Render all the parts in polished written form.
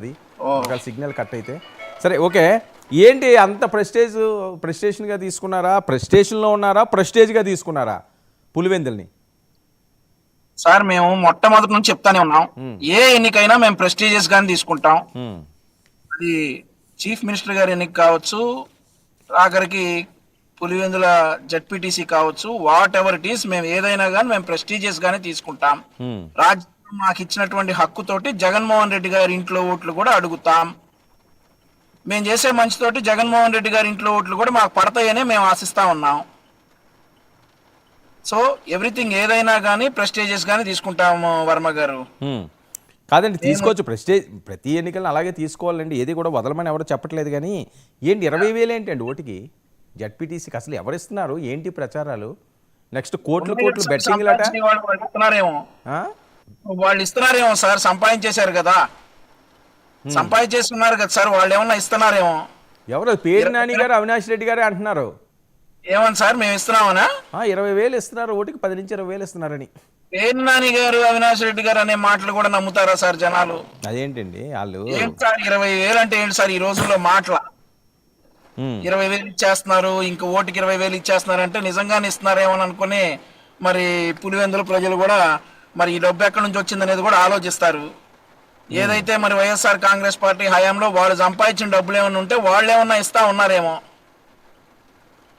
ఒకవేళ signal cut అయితే సరే ఓకే. ఏంటి అంత ప్రెస్టేషన్గా తీసుకున్నారా? ప్రెస్టేషన్లో ఉన్నారా? ప్రెస్టేజ్గా తీసుకున్నారా పులివెందుల్ని? సార్ మేము మొట్టమొదటి నుంచి చెప్తానే ఉన్నాం, ఏ ఎన్నికైనా మేము ప్రెస్టీజియస్ గానే తీసుకుంటాం. అది చీఫ్ మినిస్టర్ గారి ఎన్నిక కావచ్చు, ఆఖరికి పులివెందుల జడ్పీటీసీ కావచ్చు, వాట్ ఎవర్ ఇట్ ఈస్, మేము ఏదైనా కానీ మేము ప్రెస్టీజియస్ గానే తీసుకుంటాం. రాజ్యాంగం మాకు ఇచ్చినటువంటి హక్కుతోటి జగన్మోహన్ రెడ్డి గారి ఇంట్లో ఓట్లు కూడా అడుగుతాం. మేము చేసే మంచితోటి జగన్మోహన్ రెడ్డి గారి ఇంట్లో ఓట్లు కూడా మాకు పడతాయని మేము ఆశిస్తా ఉన్నాం. సో ఎవ్రీథింగ్ ఏదైనా కానీ ప్రెస్టీజియస్ గానే తీసుకుంటాము వర్మ గారు. కాదండి, తీసుకోవచ్చు ప్రెస్టేజ్, ప్రతి ఎన్నికలను అలాగే తీసుకోవాలండి, ఏది కూడా వదలమని ఎవరు చెప్పట్లేదు. కానీ ఏంటి 20,000 ఏంటండి ఓటుకి? జడ్పీటీసీకి అసలు ఎవరిస్తున్నారు? ఏంటి ప్రచారాలు? నెక్స్ట్ కోట్లు బెట్టింగ్ వాళ్ళు ఇస్తున్నారేమో సార్, సంపాదించేశారు కదా, సంపాదించేస్తున్నారు కదా సార్, వాళ్ళు ఏమన్నా ఇస్తున్నారేమో. ఎవరు? పేరు నాని గారు, అవినాష్ రెడ్డి గారే అంటున్నారు. ఏమని సార్ మేము ఇస్తున్నామనా? 20,000 ఇస్తున్నారు ఓటుకి, 10 నుంచి 20,000 ఇస్తున్నారని. పేరు నాని గారు, అవినాష్ రెడ్డి గారు అనే మాటలు కూడా నమ్ముతారా సార్ జనాలు? అదేంటండి వాళ్ళు? ఏంటి సార్ 20,000 అంటే ఏంటి సార్ ఈ రోజుల్లో మాటల? 20,000 ఇచ్చేస్తున్నారు, ఇంకా ఓటుకి 20,000 ఇచ్చేస్తున్నారు అంటే నిజంగానే ఇస్తున్నారేమో అనుకుని మరి పులివెందుల ప్రజలు కూడా మరి ఈ డబ్బు ఎక్కడి నుంచి వచ్చిందనేది కూడా ఆలోచిస్తారు. ఏదైతే మరి వైఎస్ఆర్ కాంగ్రెస్ పార్టీ హయాంలో వాళ్ళు సంపాదించిన డబ్బులు ఏమన్నా ఉంటే వాళ్ళు ఏమన్నా ఇస్తా ఉన్నారేమో.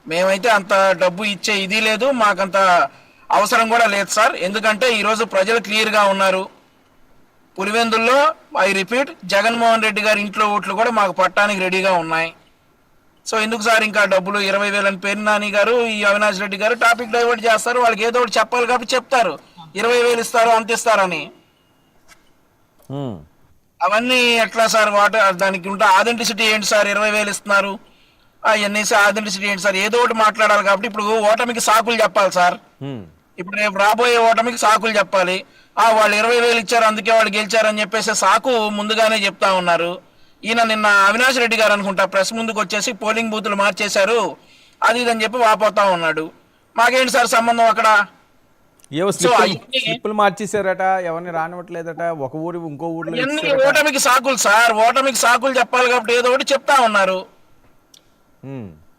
మేమైతే అంత డబ్బు ఇచ్చే ఇది లేదు, మాకంత అవసరం కూడా లేదు సార్. ఎందుకంటే ఈరోజు ప్రజలు క్లియర్ గా ఉన్నారు. పులివెందుల్లో ఐ రిపీట్, జగన్మోహన్ రెడ్డి గారి ఇంట్లో ఓట్లు కూడా మాకు పట్టానికి రెడీగా ఉన్నాయి. సో ఎందుకు సార్ ఇంకా డబ్బులు 20,000 అని పేరు నాని గారు, ఈ అవినాష్ రెడ్డి గారు టాపిక్ డైవర్ట్ చేస్తారు. వాళ్ళకి ఏదో ఒకటి చెప్పాలి కాబట్టి చెప్తారు, 20,000 ఇస్తారు అంత ఇస్తారని. అవన్నీ ఎట్లా సార్? దానికి ఉంటే ఆథెంటిసిటీ ఏంటి సార్? 20,000 ఇస్తున్నారు, ఎన్నేసి ఆథెంటిసిటీ ఏంటి సార్? ఏదో ఒకటి మాట్లాడాలి కాబట్టి ఇప్పుడు ఓటమికి సాకులు చెప్పాలి సార్. ఇప్పుడు రేపు రాబోయే ఓటమికి సాకులు చెప్పాలి. వాళ్ళు 20,000 ఇచ్చారు అందుకే వాళ్ళు గెలిచారని చెప్పేసి సాకు ముందుగానే చెప్తా ఉన్నారు. ఈయన నిన్న అవినాష్ రెడ్డి గారు అనుకుంటా ప్రెస్ ముందుకు వచ్చేసి పోలింగ్ బూతులు మార్చేశారు అది ఇదని చెప్పి వాపోతా ఉన్నాడు. మాకేంటి సార్ సంబంధం అక్కడ? స్లిప్పులు మార్చేశారట, ఎవరిని రానివ్వట్లేదట, ఒక ఊరు ఇంకో ఊర్లో. ఓటమికి సాకులు సార్, ఓటమికి సాకులు చెప్పాలి కాబట్టి ఏదో ఒకటి చెప్తా ఉన్నారు.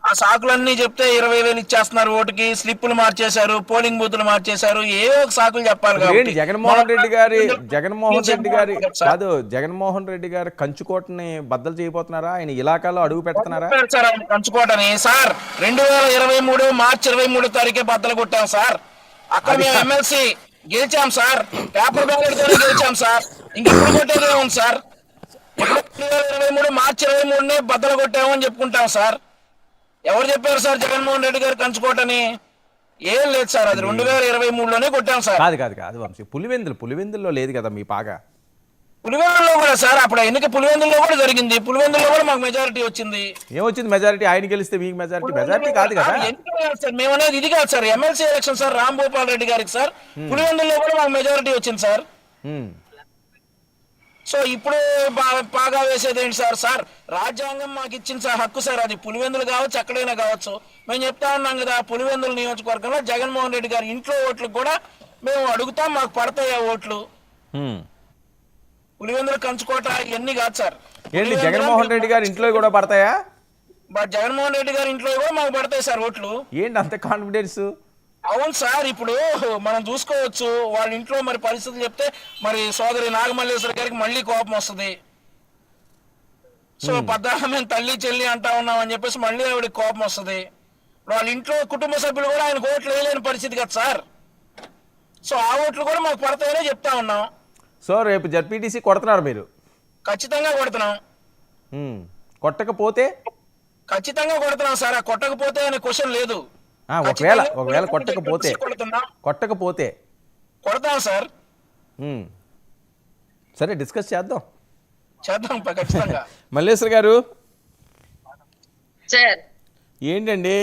ఆ సాకులన్నీ చెప్తే 20,000 ఇచ్చేస్తున్నారు ఓటుకి, స్లిప్పులు మార్చేశారు, పోలింగ్ బూతులు మార్చేశారు, ఏ ఒక సాకులు చెప్పాలి కాబట్టి. జగన్మోహన్ రెడ్డి గారు కంచుకోటని బద్దలు చేయబోతున్నారా? ఆయన ఇలాకాలో అడుగు పెడుతున్నారా? కంచుకోటని సార్ 2023 మార్చి 23 తారీఖే బద్దలు కొట్టాం సార్. అక్కడ మేము ఎమ్మెల్సీ గెలిచాం సార్, పేపర్ బ్యాలెట్ ద్వారా గెలిచాం సార్. ఇంకెప్పుడు కొట్టేదే ఉంది సార్? 2023 మార్చి 23 బద్దలు కొట్టామని చెప్పుకుంటాం సార్. ఎవరు చెప్పారు సార్ జగన్మోహన్ రెడ్డి గారు కంచుకోటని? ఏం లేదు సార్, అది 2023లోనే కొట్టాం సార్. కాదు వంశీ, పులివెందుల్లో లేదు కదా మీ పాగా? పులివెందుల్లో కూడా సార్ అప్పుడు ఎన్నిక పులివెందుల్లో కూడా జరిగింది, పులివెందుల్లో కూడా మాకు మెజారిటీ వచ్చింది. ఏమొచ్చింది మెజారిటీ? ఆయన గెలిస్తే మీకు మెజారిటీ కాదు కదా సార్. మేము అనేది ఇది కాదు sir, MLC election sir, Ram Gopal Reddy గారికి సార్ పులివెందుల్లో కూడా మాకు మెజారిటీ వచ్చింది సార్. సో ఇప్పుడు బాగా వేసేది ఏంటి సార్? సార్ రాజ్యాంగం మాకు ఇచ్చిన సార్ హక్కు సార్, అది పులివెందులు కావచ్చు ఎక్కడైనా కావచ్చు. మేము చెప్తా ఉన్నాం కదా, పులివెందుల నియోజకవర్గంలో జగన్మోహన్ రెడ్డి గారి ఇంట్లో ఓట్లు కూడా మేము అడుగుతాం, మాకు పడతాయి ఆ ఓట్లు. పులివెందులు కంచుకోట ఇవన్నీ కాదు సార్. ఏంటి జగన్మోహన్ రెడ్డి గారి ఇంట్లో కూడా పడతాయా? జగన్మోహన్ రెడ్డి గారి ఇంట్లో కూడా మాకు పడతాయి సార్ ఓట్లు. ఏంటి అంత కాన్ఫిడెన్స్? అవును సార్, ఇప్పుడు మనం చూసుకోవచ్చు వాళ్ళ ఇంట్లో మరి పరిస్థితులు చెప్తే మరి సోదరి నాగమల్లేశ్వరి గారికి మళ్ళీ కోపం వస్తుంది. సో పద్దాక మేము తల్లి చెల్లి అంటా ఉన్నాం అని చెప్పేసి మళ్ళీ ఆవిడకి కోపం వస్తుంది. వాళ్ళ ఇంట్లో కుటుంబ సభ్యులు కూడా ఆయన ఓట్లు వేయలేని పరిస్థితి కదా సార్. సో ఆ ఓట్లు కూడా మాకు పడతాయనే చెప్తా ఉన్నాం. సో రేపు జడ్పీటీసీ కొడుతున్నారు మీరు? ఖచ్చితంగా కొడుతున్నాం. కొట్టకపోతే? ఖచ్చితంగా కొడుతున్నాం సార్. ఆ కొట్టకపోతే అనే క్వశ్చన్ లేదు. ఒకవేళ కొట్టకపోతే కొడతాం సార్. సరే డిస్కస్ చేద్దాం ఖచ్చితంగా. మల్లేశ్వర్ గారు ఏంటండి